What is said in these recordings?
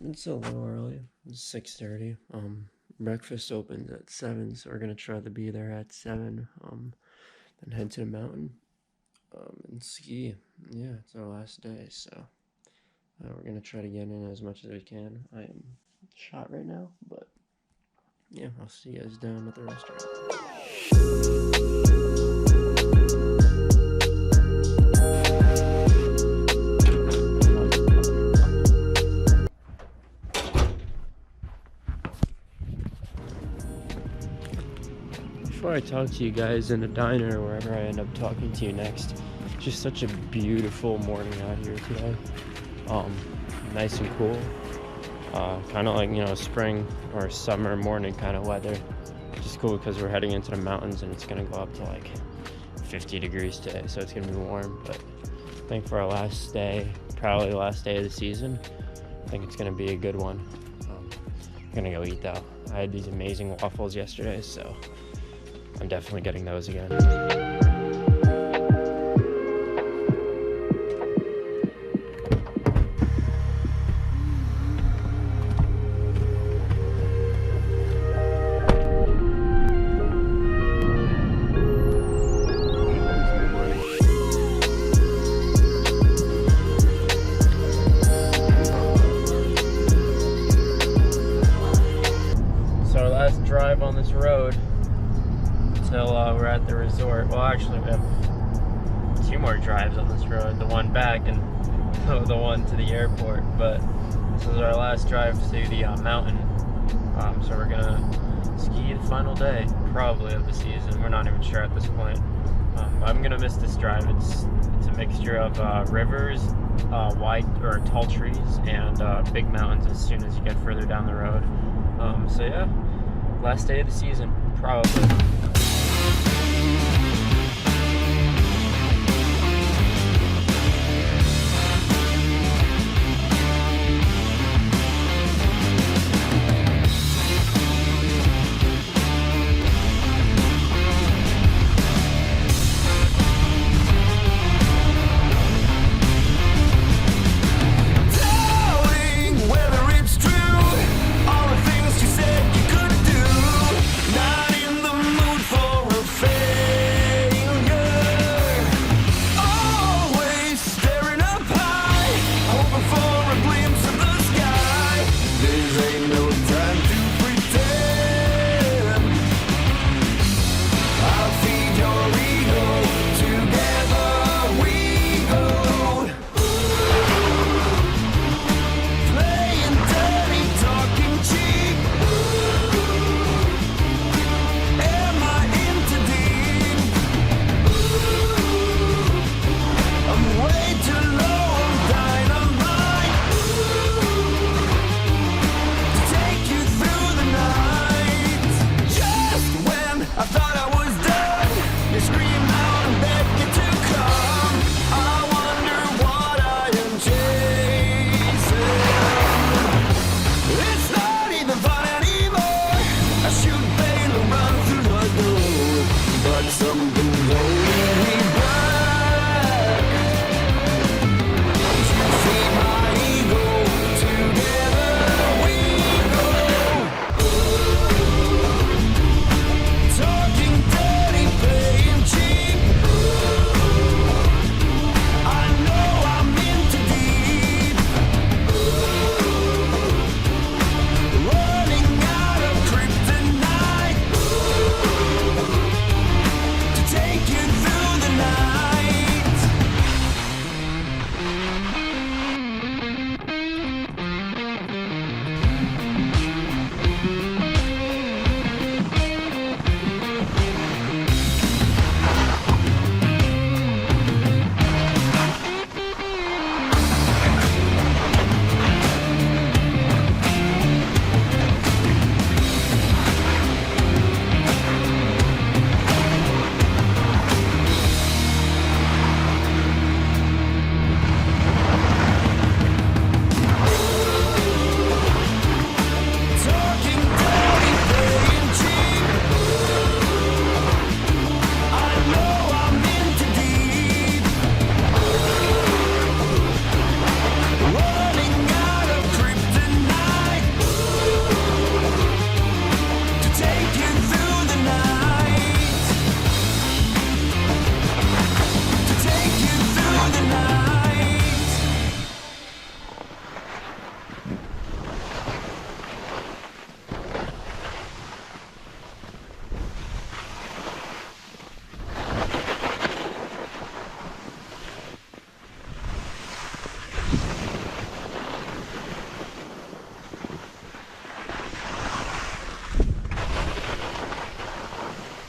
It's a little early. It's 6:30. Breakfast opens at 7, so we're gonna try to be there at 7. Then head to the mountain. And ski. Yeah, it's our last day, so we're gonna try to get in as much as we can. I am shot right now, but yeah, I'll see you guys down at the restaurant. Before I talk to you guys in the diner or wherever I end up talking to you next, just such a beautiful morning out here today. Nice and cool. Kind of like, spring or summer morning kind of weather. Just cool because we're heading into the mountains and it's gonna go up to like 50 degrees today, so it's gonna be warm. But I think for our last day, probably the last day of the season, I think it's gonna be a good one. I'm gonna go eat though. I had these amazing waffles yesterday, so I'm definitely getting those again. So our last drive on this road until we're at the resort. Well, actually, we have 2 more drives on this road. The one back and the one to the airport. But this is our last drive to the mountain. So we're gonna ski the final day, probably, of the season. We're not even sure at this point. I'm gonna miss this drive. It's a mixture of rivers, wide or tall trees, and big mountains as soon as you get further down the road. So yeah, last day of the season, probably.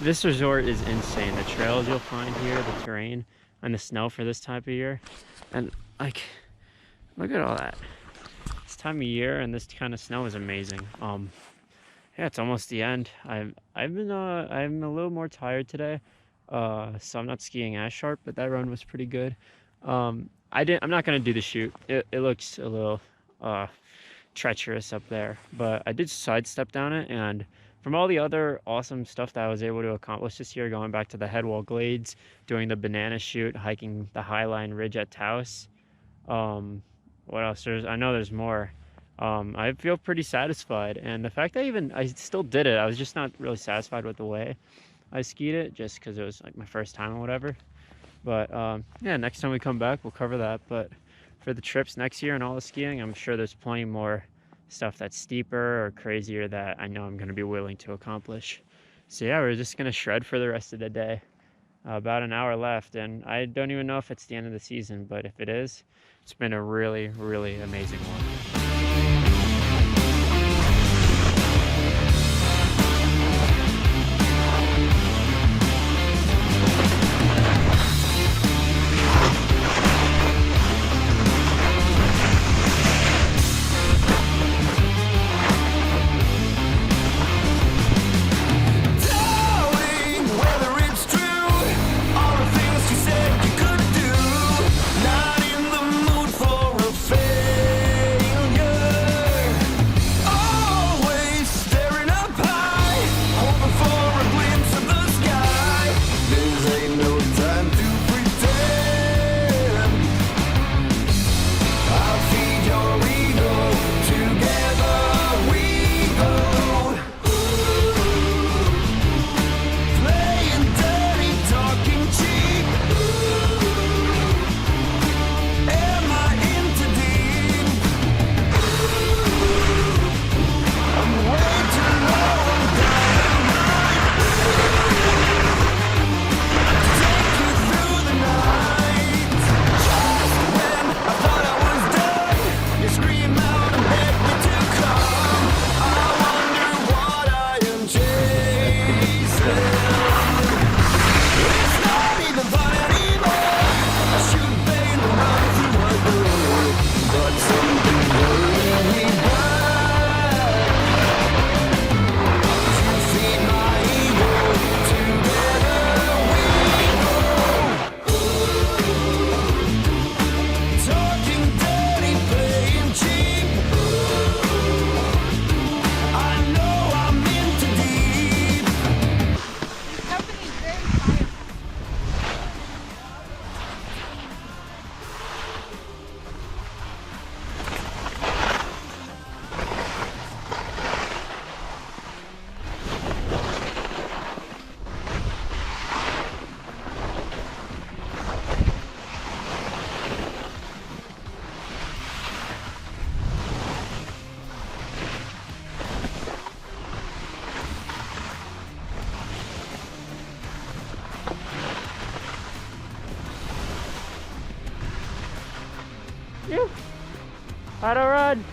This resort is insane. The trails you'll find here, the terrain, and the snow for this type of year. And like, look at all that. This time of year and this kind of snow is amazing. Yeah, it's almost the end. I'm a little more tired today. So I'm not skiing as sharp, but that run was pretty good. I'm not gonna do the chute. It looks a little treacherous up there, but I did sidestep down it, and from all the other awesome stuff that I was able to accomplish this year, going back to the Headwall Glades, doing the banana chute, hiking the Highline Ridge at Taos. What else? I know there's more. I feel pretty satisfied, and the fact that I still did it, I was just not really satisfied with the way I skied it, just because it was like my first time or whatever. But yeah, next time we come back, we'll cover that. But for the trips next year and all the skiing, I'm sure there's plenty more stuff that's steeper or crazier that I know I'm going to be willing to accomplish. So yeah, we're just going to shred for the rest of the day. About an hour left, and I don't even know if it's the end of the season, but if it is, it's been a really, really amazing one. How'd I run?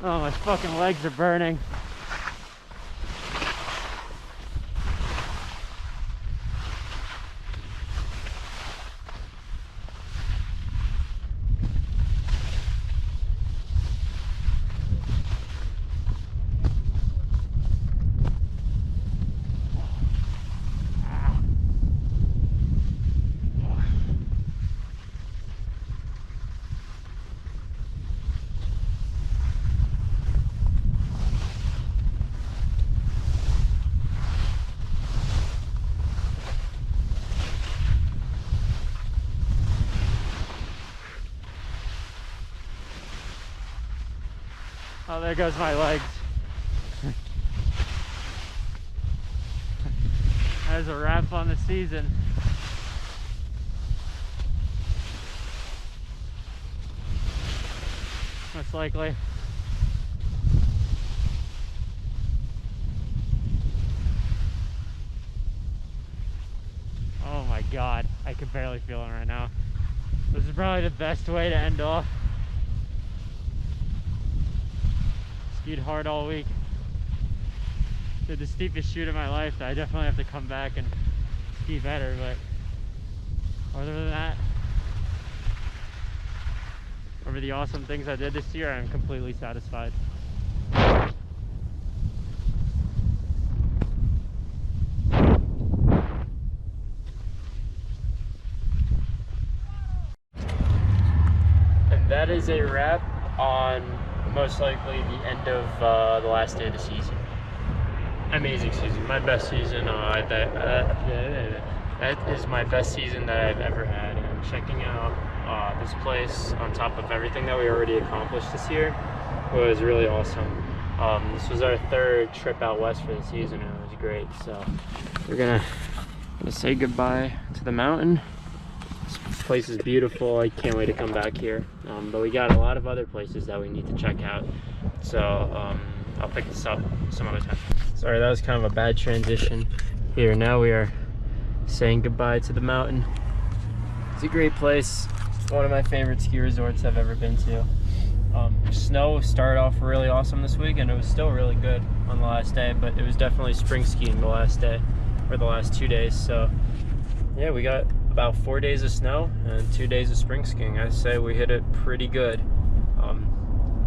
Oh, my fucking legs are burning. Oh, there goes my legs. There's a wrap on the season. Most likely. Oh my God, I can barely feel it right now. This is probably the best way to end off. Skied hard all week. Did the steepest shoot of my life. I definitely have to come back and ski better, but other than that, over the awesome things I did this year, I'm completely satisfied. And that is a wrap on most likely the end of the last day of the season. Amazing season, my best season. That is my best season that I've ever had. And checking out this place on top of everything that we already accomplished this year was really awesome. This was our third trip out west for the season, and it was great. So we're gonna say goodbye to the mountain. This place is beautiful. I can't wait to come back here. But we got a lot of other places that we need to check out. So I'll pick this up some other time. Sorry, that was kind of a bad transition here. Now we are saying goodbye to the mountain. It's a great place. One of my favorite ski resorts I've ever been to. Snow started off really awesome this week, and it was still really good on the last day, but it was definitely spring skiing the last day, or the last 2 days. So yeah, we got about 4 days of snow and 2 days of spring skiing. I say we hit it pretty good.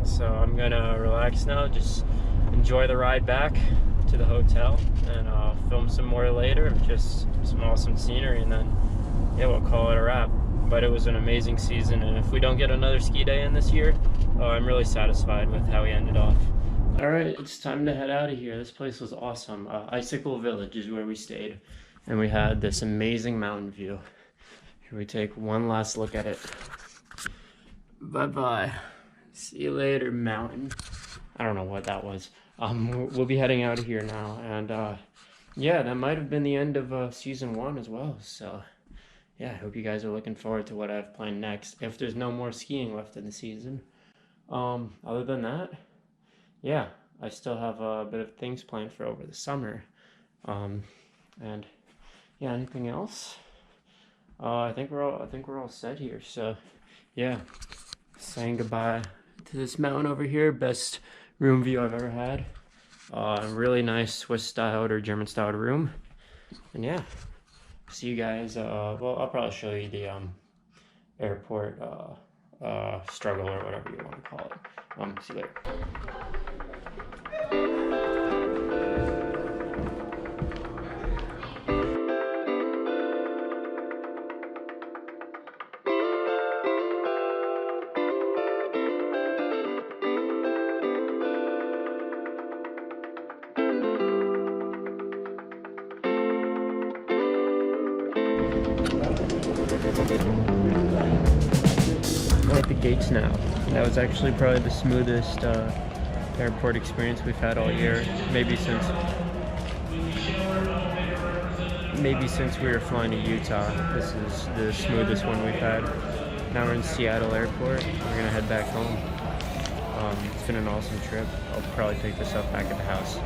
So I'm gonna relax now, just enjoy the ride back to the hotel, and film some more later of just some awesome scenery, and then yeah, we'll call it a wrap. But it was an amazing season, and if we don't get another ski day in this year, I'm really satisfied with how we ended off. All right, it's time to head out of here. This place was awesome. Icicle Village is where we stayed, and we had this amazing mountain view. Here we take one last look at it. Bye-bye. See you later, mountain. I don't know what that was. We'll be heading out of here now, and yeah, that might have been the end of season 1 as well. So yeah, I hope you guys are looking forward to what I have planned next, if there's no more skiing left in the season. Other than that, yeah, I still have a bit of things planned for over the summer. And yeah, anything else? I think we're all set here. So yeah, saying goodbye to this mountain over here. Best room view I've ever had. Really nice Swiss styled or German styled room. And yeah, see you guys. Well, I'll probably show you the airport struggle, or whatever you want to call it. See you later. We're at the gates now. That was actually probably the smoothest airport experience we've had all year. Maybe since we were flying to Utah. This is the smoothest one we've had. Now we're in Seattle Airport. We're gonna head back home. It's been an awesome trip. I'll probably pick this up back at the house.